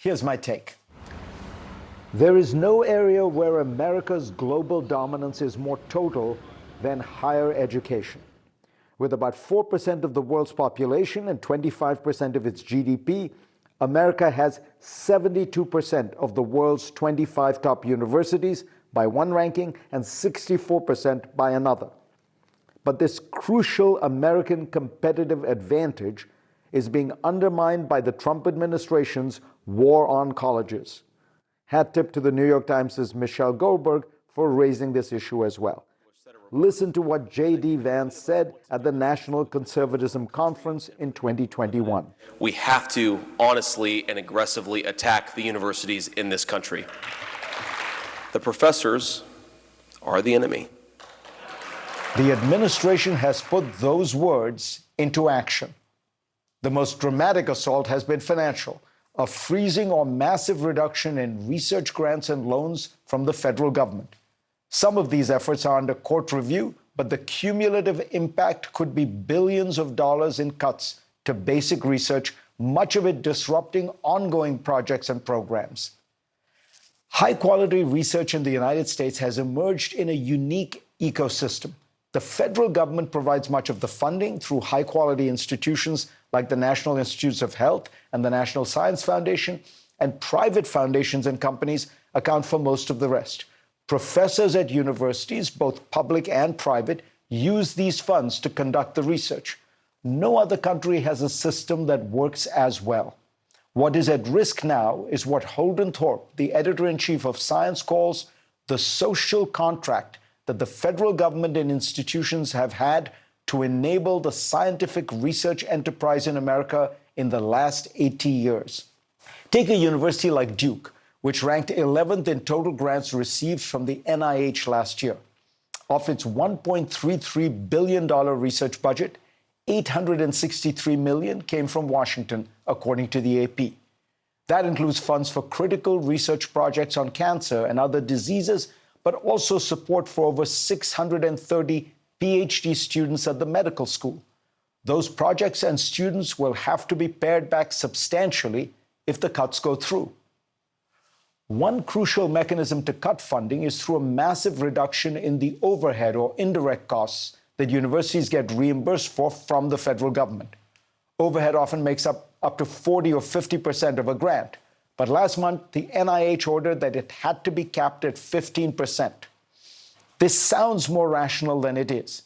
Here's my take. There is no area where America's global dominance is more total than higher education. With about 4% of the world's population and 25% of its GDP, America has 72% of the world's 25 top universities by one ranking and 64% by another. But this crucial American competitive advantage is being undermined by the Trump administration's war on colleges. Hat tip to the New York Times' Michelle Goldberg for raising this issue as well. Listen to what J.D. Vance said at the National Conservatism Conference in 2021. We have to honestly and aggressively attack the universities in this country. The professors are the enemy. The administration has put those words into action. The most dramatic assault has been financial, a freezing or massive reduction in research grants and loans from the federal government. Some of these efforts are under court review, but the cumulative impact could be billions of dollars in cuts to basic research, much of it disrupting ongoing projects and programs. High-quality research in the United States has emerged in a unique ecosystem. The federal government provides much of the funding through high-quality institutions like the National Institutes of Health and the National Science Foundation, and private foundations and companies account for most of the rest. Professors at universities, both public and private, use these funds to conduct the research. No other country has a system that works as well. What is at risk now is what Holden Thorpe, the editor-in-chief of Science, calls the social contract that the federal government and institutions have had to enable the scientific research enterprise in America in the last 80 years. Take a university like Duke, which ranked 11th in total grants received from the NIH last year. Of its $1.33 billion research budget, $863 million came from Washington, according to the AP. That includes funds for critical research projects on cancer and other diseases, but also support for over 630 PhD students at the medical school. Those projects and students will have to be pared back substantially if the cuts go through. One crucial mechanism to cut funding is through a massive reduction in the overhead or indirect costs that universities get reimbursed for from the federal government. Overhead often makes up to 40 or 50% of a grant. But last month, the NIH ordered that it had to be capped at 15%. This sounds more rational than it is.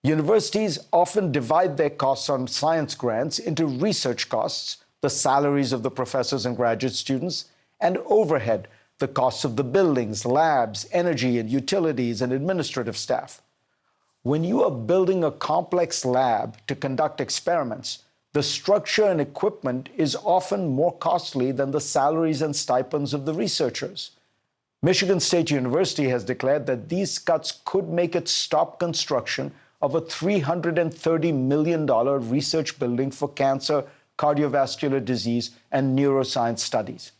Universities often divide their costs on science grants into research costs, the salaries of the professors and graduate students, and overhead, the costs of the buildings, labs, energy and utilities and administrative staff. When you are building a complex lab to conduct experiments, the structure and equipment is often more costly than the salaries and stipends of the researchers. Michigan State University has declared that these cuts could make it stop construction of a $330 million research building for cancer, cardiovascular disease, and neuroscience studies.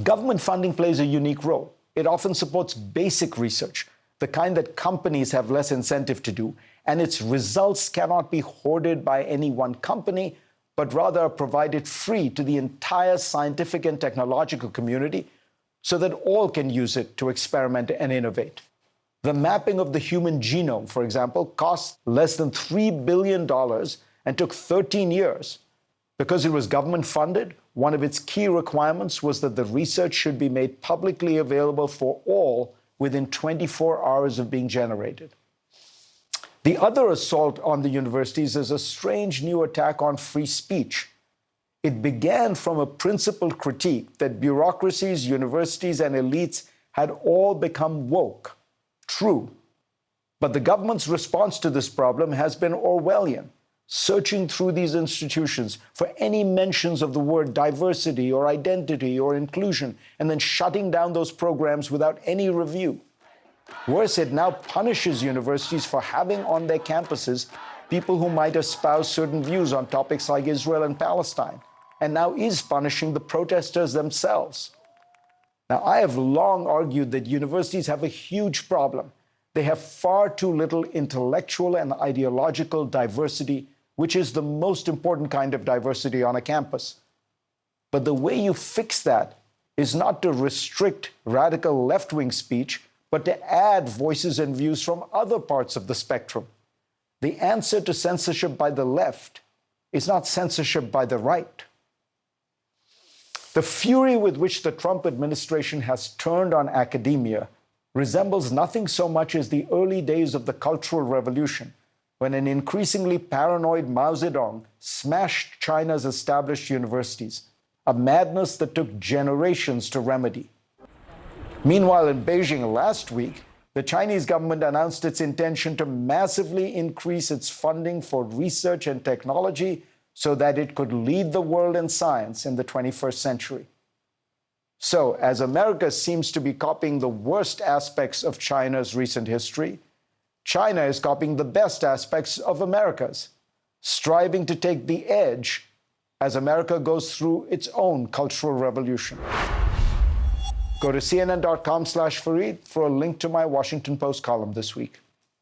Government funding plays a unique role. It often supports basic research, the kind that companies have less incentive to do, and its results cannot be hoarded by any one company, but rather are provided free to the entire scientific and technological community so that all can use it to experiment and innovate. The mapping of the human genome, for example, cost less than $3 billion and took 13 years. Because it was government funded, one of its key requirements was that the research should be made publicly available for all within 24 hours of being generated. The other assault on the universities is a strange new attack on free speech. It began from a principled critique that bureaucracies, universities, and elites had all become woke. True. But the government's response to this problem has been Orwellian, searching through these institutions for any mentions of the word diversity or identity or inclusion, and then shutting down those programs without any review. Worse, it now punishes universities for having on their campuses people who might espouse certain views on topics like Israel and Palestine, and now is punishing the protesters themselves. Now, I have long argued that universities have a huge problem. They have far too little intellectual and ideological diversity, which is the most important kind of diversity on a campus. But the way you fix that is not to restrict radical left-wing speech, but to add voices and views from other parts of the spectrum. The answer to censorship by the left is not censorship by the right. The fury with which the Trump administration has turned on academia resembles nothing so much as the early days of the Cultural Revolution, when an increasingly paranoid Mao Zedong smashed China's established universities, a madness that took generations to remedy. Meanwhile, in Beijing last week, the Chinese government announced its intention to massively increase its funding for research and technology so that it could lead the world in science in the 21st century. So, as America seems to be copying the worst aspects of China's recent history, China is copying the best aspects of America's, striving to take the edge as America goes through its own cultural revolution. Go to cnn.com/Fareed for a link to my Washington Post column this week.